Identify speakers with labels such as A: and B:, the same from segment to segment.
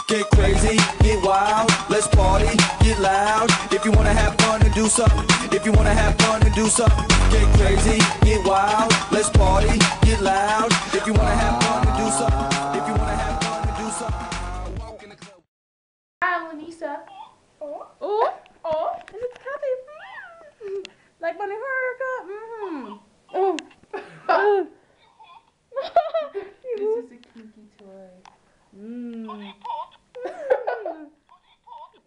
A: Get crazy, get wild, let's party, get loud. If you wanna have fun and do something, if you wanna have fun and do something, get crazy, get wild, let's party, get loud. If you wanna have fun and do something, if you wanna have fun and do something, walk in the club.
B: Hi, I'm Lanisa.
C: Oh, and it's Kathy. Like my new haircut. Oh.
B: This is a kinky toy.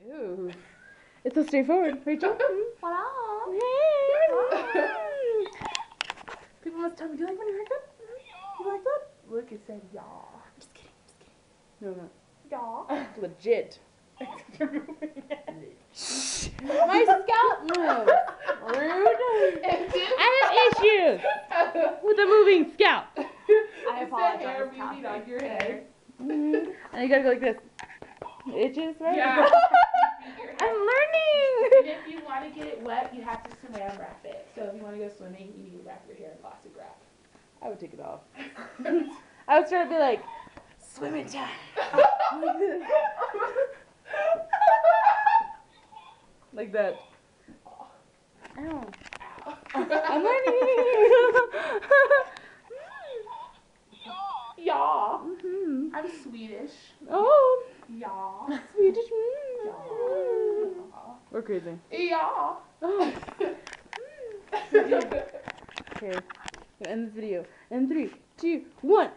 C: Ew. It's so straightforward. Rachel?
B: Voila.
C: People must tell me, do you like my new haircut? You like that?
B: Look, it said y'all.
C: I'm just kidding. No, no.
B: Y'all.
C: Legit. My scalp moves. Rude. I have issues with a moving scalp.
B: I apologize. Hair moving on your hair.
C: And you gotta go like this. Itches, right?
B: Yeah.
C: I'm
B: And
C: learning.
B: if you want to get it wet, you have to saran wrap it. So if you want to go swimming, you need to wrap your hair in plastic wrap.
C: I would take it off. I would start to be like, swimming time. Like that. Ow. I'm learning.
B: Y'all.
C: Mm-hmm.
B: I'm Swedish.
C: Oh,
B: Y'all.
C: Swedish.
B: Y'all.
C: We're crazy.
B: Y'all.
C: Oh. Okay. Gonna end this video. In 3, 2, 1.